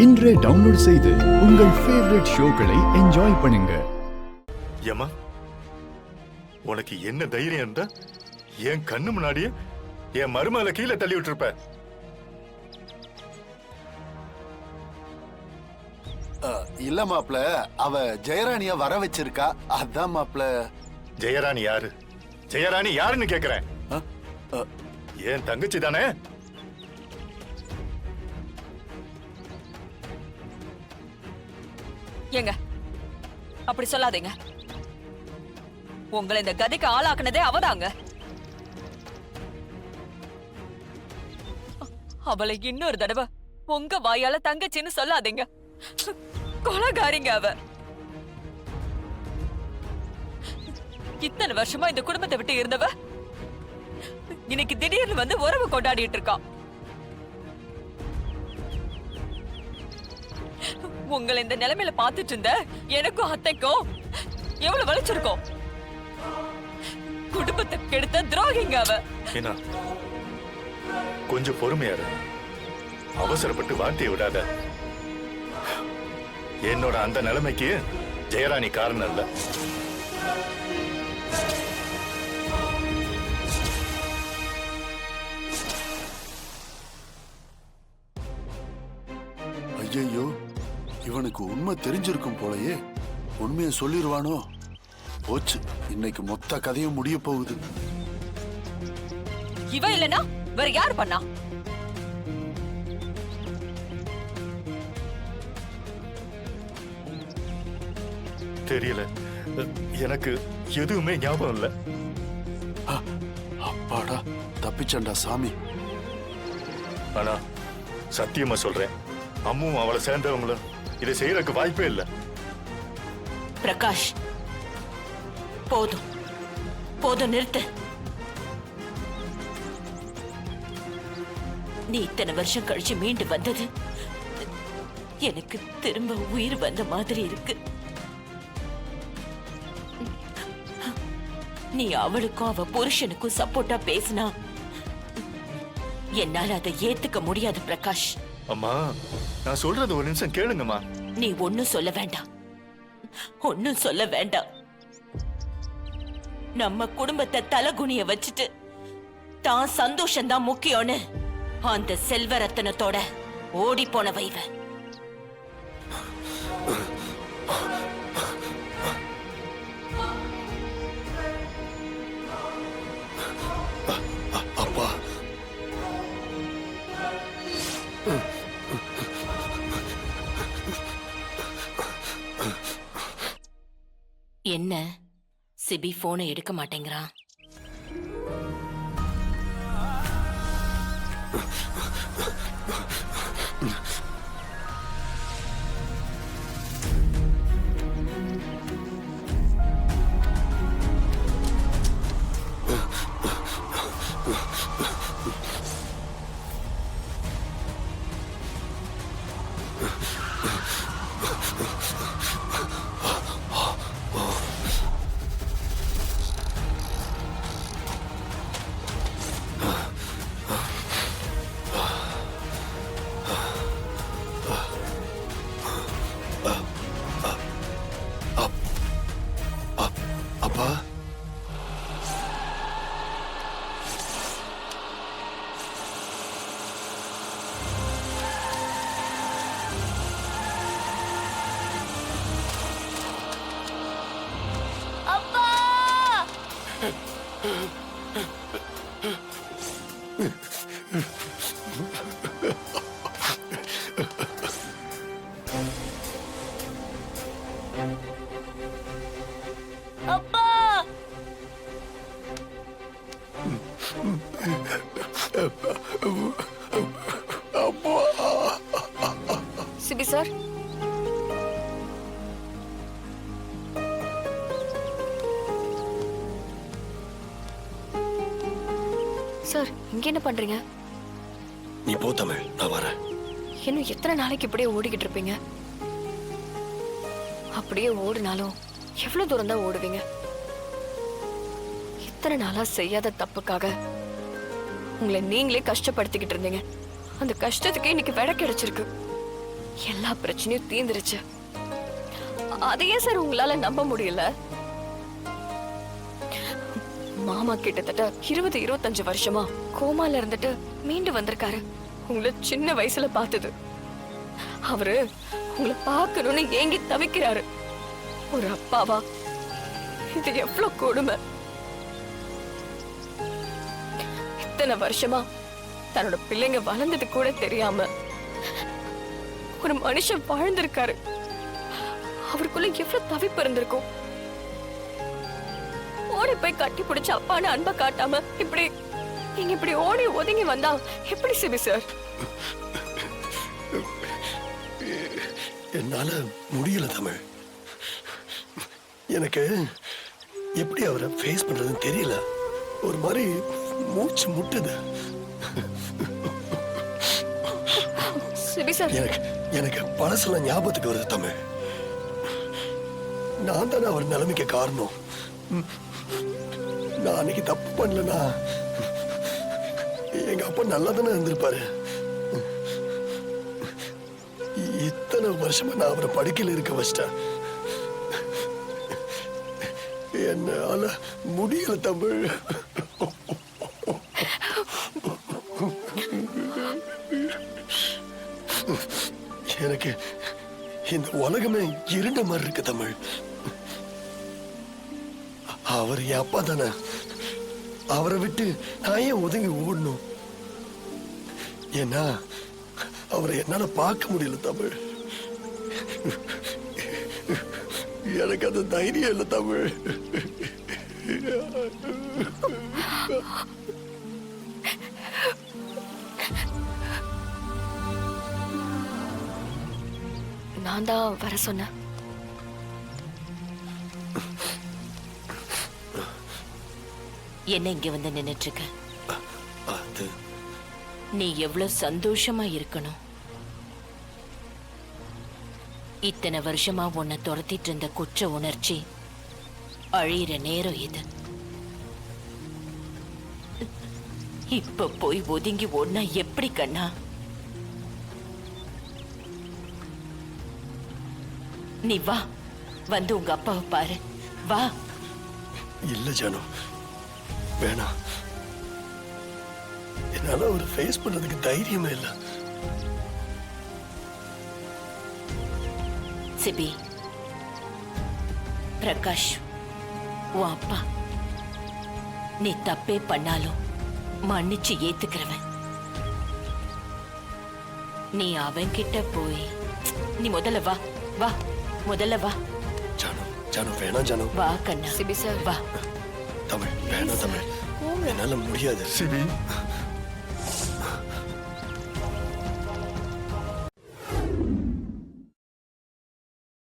இன்றே டவுன்லோட் செய்து உங்கள் ஃபேவரட் ஷோக்களை என்ஜாய் பண்ணுங்க. ஏமா, உனக்கு என்ன தைரியம் இருந்தா என் கண்ணு முன்னாடியே என் மருமகளை கீழே தள்ளி விட்டுருப்ப? இல்ல மாப்ள, அவ ஜெயராணிய வர வச்சிருக்கா, அதான் மாப்ள. ஜெயராணி யாரு? ஜெயராணி யாருன்னு கேக்குறேன். என் தங்கச்சி தானே? ஏங்க அப்படி சொல்லாதீங்க. உங்களை இந்த கதைக்கு ஆளாக்குனதே அவதாங்க. அவளை இன்னொரு தடவை உங்க வாயால தங்கச்சின்னு சொல்லாதீங்க. கொலைகாரிங்க அவ. இத்தனை வருஷமா இந்த குடும்பத்தை விட்டு இருந்தவ இன்னைக்கு திடீர்னு வந்து உறவு கொண்டாடிட்டு இருக்கா. உங்களை இந்த நிலைமையில பாத்துட்டு இருந்த எனக்கும் அத்தைக்கும் எவ்வளவு வலிச்சிருக்கோம். குடும்பத்தை கெடுத்த துரோகிங்க அவ. என்ன, கொஞ்சம் பொறுமையாரு. அவசரப்பட்டு வார்த்தையை விடாத. என்னோட அந்த நிலைமைக்கு ஜெயராணி காரணம் இல்ல. ஐயோ, இவனுக்கு உண்மை தெரிஞ்சிருக்கும் போலயே. உண்மையை சொல்லிடுவானோ? போச்சு, இன்னைக்கு மொத்த கதையும் முடிய போகுது. இவ இல்லனா வேற யார் பண்ணா? தெரியல, எனக்கு எதுவுமே ஞாபகம் இல்ல. அப்பாடா, தப்பிச்சண்டா சாமி. ஆனா சத்தியமா சொல்றேன், அம்மும் அவளை சேர்ந்தவங்களும் இதை செய்யறதுக்கு வாய்ப்பே இல்ல. பிரகாஷ், போதும் போதும், நிறுத்து. நீ இத்தனை வருஷம் கழிச்சு மீண்டு வந்தது எனக்கு திரும்ப உயிர் வந்த மாதிரி இருக்கு. நீ அவளுக்கும் அவ புருஷனுக்கும் சப்போர்ட்டா பேசினா என்னால அதை ஏத்துக்க முடியாது பிரகாஷ். அம்மா, நான் சொல்றது ஒரு நிமிஷம் கேளுங்கம்மா. நீ ஒன்னும் சொல்ல வேண்டாம், ஒன்னும் சொல்ல வேண்டாம். நம்ம குடும்பத்தை தலகுனிய வச்சுட்டு தான் சந்தோஷம்தான் முக்கியம்னு அந்த செல்வரத்தனத்தோட ஓடி போன வைவ. அப்பா, என்ன சிபி போனை எடுக்க மாட்டேங்கிறான்? அப்பா, சிபி சார், சார் இங்க என்ன பண்றீங்க? நீ போ தமிழ், நான் வரேன். இன்னும் எத்தனை நாளைக்கு இப்படியே ஓடிக்கிட்டு இருப்பீங்க? அப்படியே ஓடினாலும் எவ்வளவு தூரம் தான் ஓடுவீங்க? இத்தனை நாளா செய்யாத தப்புக்காக உங்களை நீங்களே கஷ்டப்படுத்திக்கிட்டு இருந்தீங்க. அந்த கஷ்டத்துக்கு இன்னைக்கு விட கிடைச்சிருக்கு. எல்லா பிரச்சனையும் தீந்துருச்சு. அதையே சார் உங்களால நம்ப முடியல? மாமா கிட்டத்தட்ட 20-25 வருஷமா கோமால இருந்துட்டு மீண்டு வந்திருக்காரு. உங்களை சின்ன வயசுல பார்த்தது. அவரு உங்களை பார்க்கணும்னு ஏங்கி தவிக்கிறாரு. ஒரு அப்பாவா இது எவ்வளவு கொடுமை. இத்தனை வருஷமா தன்னோட பிள்ளைங்க வளர்ந்தது கூட தெரியாம ஒரு மனுஷன் வாழ்ந்திருக்காரு. அவருக்குள்ள எவ்வளவு தவிப்பு இருந்திருக்கும். ஓடி போய் கட்டி பிடிச்ச அப்பான்னு அன்பை காட்டாம நீங்க இப்படி ஓடி ஒதுங்கி வந்தா எப்படி சிபி சார்? என்னால முடியல தமிழ். எனக்கு எப்படி அவரை ஃபேஸ் பண்றதுன்னு தெரியல. ஒரு மாதிரி மூச்சு முட்டுது. சிபி சார், எனக்கு பழசெல்லாம் ஞாபகத்துக்கு வருது தமிழ். நான் தானே அவர் நிலைமைக்கு காரணம். நான் அன்னைக்கு தப்பு பண்ணலனா எங்க அப்பா நல்லா தானே இருந்திருப்பாரு. இத்தனை வருஷமா நான் அவரை படுக்கையில் இருக்க வச்சிட்டேன். என்னால முடியல தமிழ். எனக்கு இந்த உலகமே இருண்ட மாதிரி இருக்கு தமிழ். அவர் என் அப்பா தானே. அவரை விட்டு நான் ஏன் ஒதுங்கி ஓடணும்? ஏன்னா அவரை என்னால பார்க்க முடியல தமிழ். எனக்கு அந்த தைரியம் இல்லை தமிழ். நான் தான் வர சொன்னேன். என்ன இங்க வந்து நின்னுட்டு இருக்க? அது நீ எவ்வளவு சந்தோஷமா இருக்கணும். இத்தனை வருஷமா உன்னை துரத்திட்டு இருந்த குற்ற உணர்ச்சி அழியிற நேரம் இது. இப்ப போய் ஒதுங்கி ஓடினா எப்படி கண்ணா? நீ வா, வந்து உங்க அப்பாவை பாரு. வா. இல்ல ஜானு, வேணாம். என்னால ஒரு ஃபேஸ் பண்றதுக்கு தைரியமே இல்லை. சிபி, பிரகாஷ் உன் அப்பா. நீ தப்பே பண்ணாலும் மன்னிச்சு ஏத்துக்கிறவன். நீ அவன்கிட்ட போய் நீ முதல்ல வா. வா, முதல்ல வா. ஜானு, ஜானு வேணாம் ஜானு. வா கண்ணா. சிபி சார், வா. தமிழ் வேணாம் தமிழ். என்னால முடியாது. சிபி